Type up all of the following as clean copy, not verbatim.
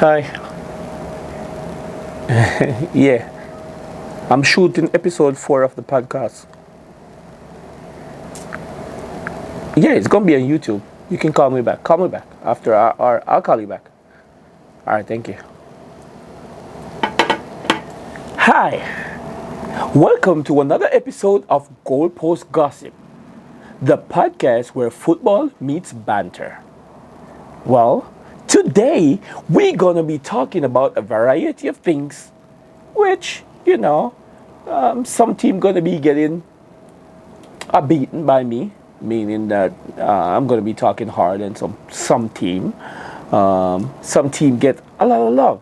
Hi. Yeah, I'm shooting episode 4 of the podcast. Yeah, it's gonna be on YouTube. You can call me back. Call me back after, or I'll call you back. All right, thank you. Hi. Welcome to another episode of Goalpost Gossip, the podcast where football meets banter. Well, today we're gonna be talking about a variety of things, which some team gonna be getting beaten by me, meaning that I'm gonna be talking hard, and some team get a lot of love.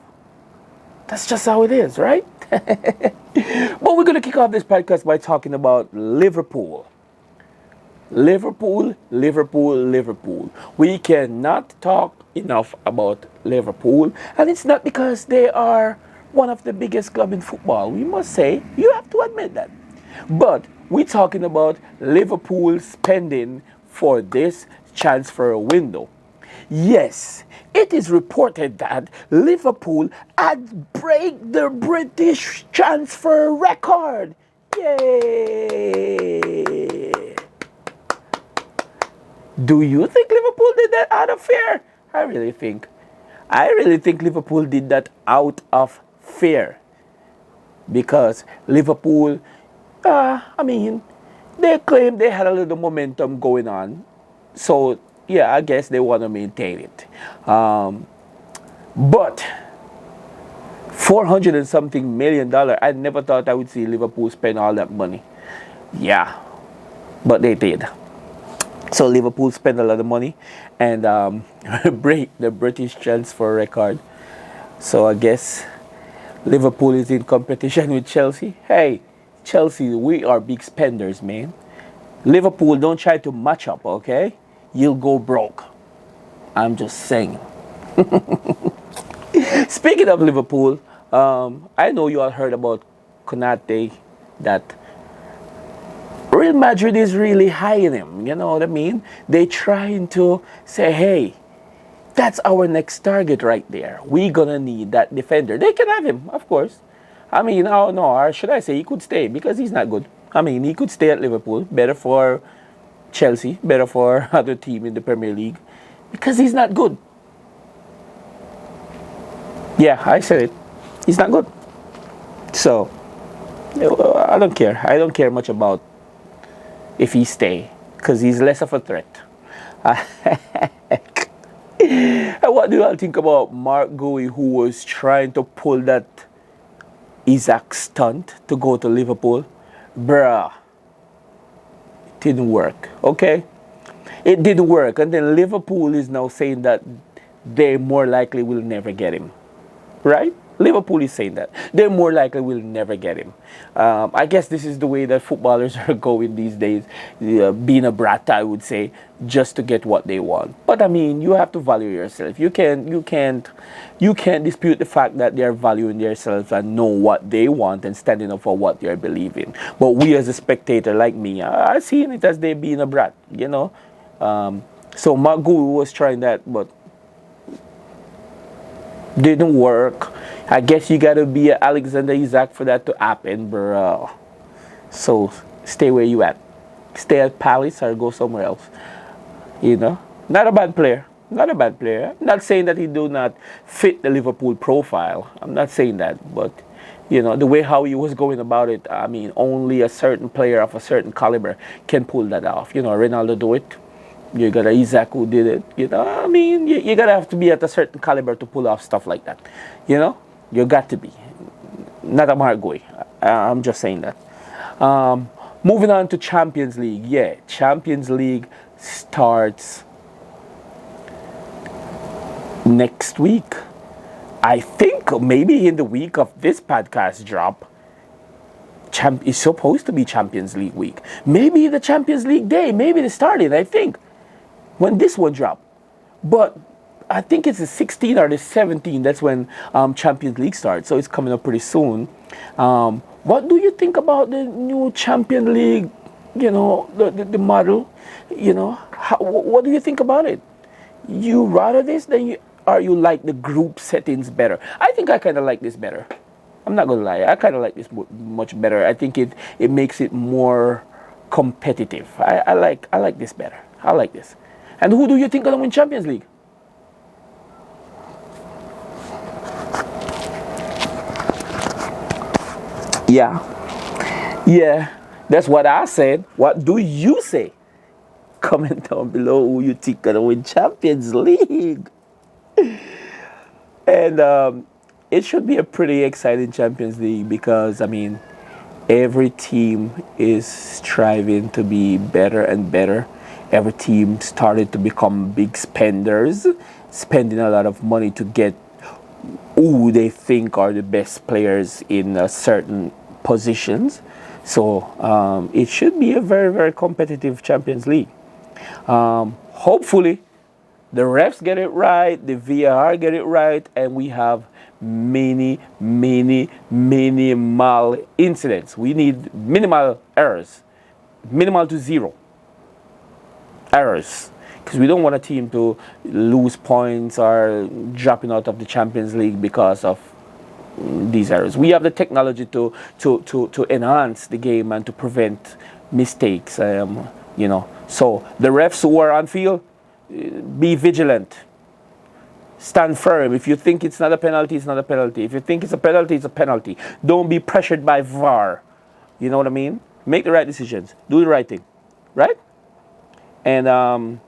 That's just how it is, right? But we're gonna kick off this podcast by talking about Liverpool. Liverpool, Liverpool, Liverpool. We cannot talk enough about Liverpool, and it's not because they are one of the biggest club in football. We must say, you have to admit that. But we're talking about Liverpool spending for this transfer window. Yes, it is reported that Liverpool had break the British transfer record. Yay! Do you think Liverpool did that out of fear? I really think Liverpool did that out of fear. Because Liverpool, they claim they had a little momentum going on. So, yeah, I guess they want to maintain it. But 400 and something $1 million, I never thought I would see Liverpool spend all that money. Yeah, but they did. So Liverpool spent a lot of money and break the British transfer record. So I guess Liverpool is in competition with Chelsea. Hey, Chelsea, we are big spenders, man. Liverpool, don't try to match up, okay? You'll go broke. I'm just saying. Speaking of Liverpool, I know you all heard about Konate, that Real Madrid is really high in him, you know what I mean? They trying to say, hey, that's our next target right there. We're gonna need that defender. They can have him, of course. I mean, oh no, or should I say he could stay because he's not good. I mean, he could stay at Liverpool. Better for Chelsea, better for other team in the Premier League because he's not good. Yeah, I said it. He's not good. So, I don't care. I don't care much about if he stay because he's less of a threat. And what do you all think about Mark Gui, who was trying to pull that Isaac stunt to go to Liverpool? Bruh, it didn't work, okay? It didn't work. And then Liverpool is now saying that they more likely will never get him, right? Liverpool is saying that. They more likely will never get him. I guess this is the way that footballers are going these days. Being a brat, I would say, just to get what they want. But I mean, you have to value yourself. You can't dispute the fact that they're valuing themselves and know what they want and standing up for what they're believing. But we as a spectator like me, I see it as they being a brat, you know. So Magu was trying that, but didn't work. I guess you gotta be an Alexander Isak for that to happen, bro. So stay where you at. Stay at Palace or go somewhere else. You know, not a bad player. Not a bad player. I'm not saying that he do not fit the Liverpool profile. I'm not saying that, but you know the way how he was going about it. I mean, only a certain player of a certain caliber can pull that off. You know, Ronaldo do it. You got a Isaac who did it. You know, I mean, you gotta have to be at a certain caliber to pull off stuff like that. You know, you got to be. Not a Margoy. I'm just saying that. Moving on to Champions League. Yeah, Champions League starts next week. I think maybe in the week of this podcast drop. It's supposed to be Champions League week. Maybe the Champions League day. Maybe the starting. I think when this one drop. But I think it's the 16th or the 17th. That's when Champions League starts. So it's coming up pretty soon. What do you think about the new Champions League? You know, the model. You know, what do you think about it? You rather this than you, or you like the group settings better? I think I kind of like this better. I'm not gonna lie. I kind of like this much better. I think it makes it more competitive. I like this better. I like this. And who do you think gonna win Champions League? Yeah, yeah. That's what I said. What do you say? Comment down below who you think gonna win Champions League. And it should be a pretty exciting Champions League because, I mean, every team is striving to be better and better. Every team started to become big spenders, spending a lot of money to get who they think are the best players in certain positions. So it should be a very, very competitive Champions League. Hopefully, the refs get it right, the VAR get it right, and we have minimal incidents. We need minimal errors, minimal to zero errors, because we don't want a team to lose points or dropping out of the Champions League because of these errors. We have the technology to enhance the game and to prevent mistakes. So the refs who are on field, be vigilant. Stand firm. If you think it's not a penalty, it's not a penalty. If you think it's a penalty, it's a penalty. Don't be pressured by VAR. You know what I mean? Make the right decisions. Do the right thing. Right? And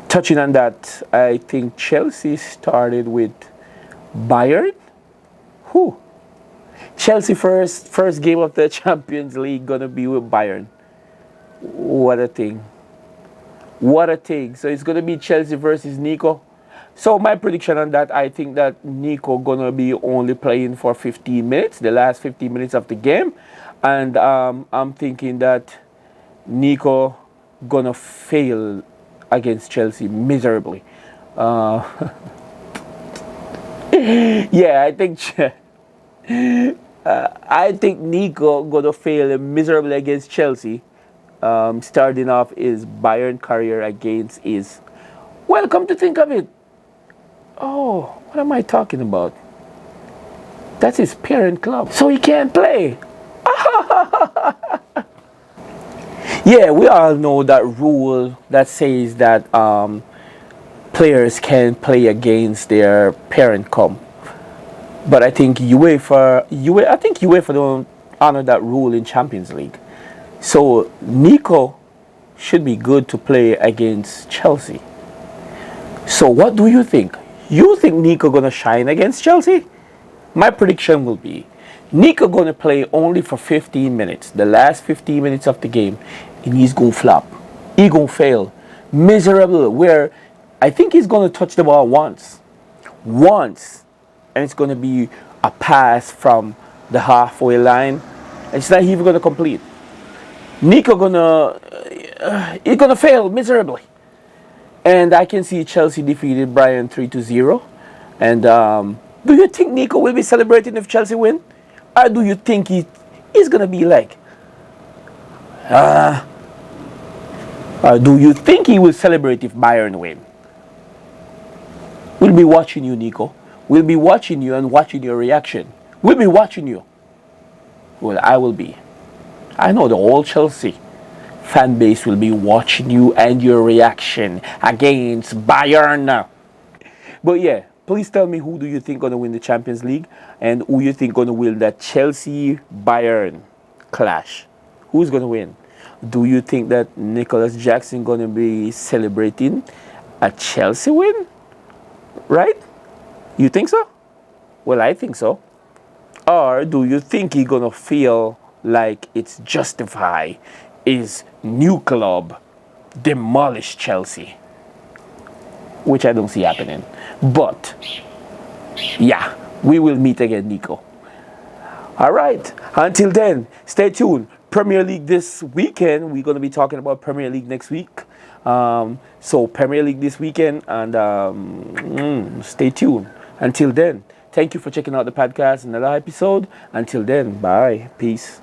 touching on that, I think Chelsea started with Bayern. Who? Chelsea first game of the Champions League gonna be with Bayern. What a thing. What a thing. So it's going to be Chelsea versus Nico. So my prediction on that, I think that Nico going to be only playing for 15 minutes, the last 15 minutes of the game. And I'm thinking that Nico going to fail against Chelsea miserably. Yeah, I think Nico going to fail miserably against Chelsea. Starting off his Bayern career against his... Well, come to think of it. Oh, what am I talking about? That's his parent club. So he can't play. Yeah, we all know that rule that says that players can play against their parent club. But I think UEFA don't honor that rule in Champions League. So Nico should be good to play against Chelsea. So what do you think? You think Nico gonna shine against Chelsea? My prediction will be Nico gonna play only for 15 minutes, the last 15 minutes of the game, and he's gonna flop. He gonna fail. Miserable, where I think he's gonna touch the ball once. And it's gonna be a pass from the halfway line. It's not even gonna complete. Nico he's gonna fail miserably, and I can see Chelsea defeated Bayern 3-0. And do you think Nico will be celebrating if Chelsea win, or do you think he's gonna be like, or do you think he will celebrate if Bayern win? We'll be watching you, Nico. We'll be watching you and watching your reaction. We'll be watching you. Well, I will be. I know the whole Chelsea fan base will be watching you and your reaction against Bayern. But yeah, please tell me who do you think gonna win the Champions League and who you think gonna win that Chelsea-Bayern clash. Who's gonna win? Do you think that Nicholas Jackson gonna be celebrating a Chelsea win? Right? You think so? Well, I think so. Or do you think he's gonna feel like it's justified his new club demolish Chelsea, which I don't see happening. But yeah, we will meet again, Nico. All right, until then, stay tuned. Premier League this weekend. We're going to be talking about Premier League next week. So Premier League this weekend, and stay tuned. Until then, thank you for checking out the podcast, another episode. Until then, bye. Peace.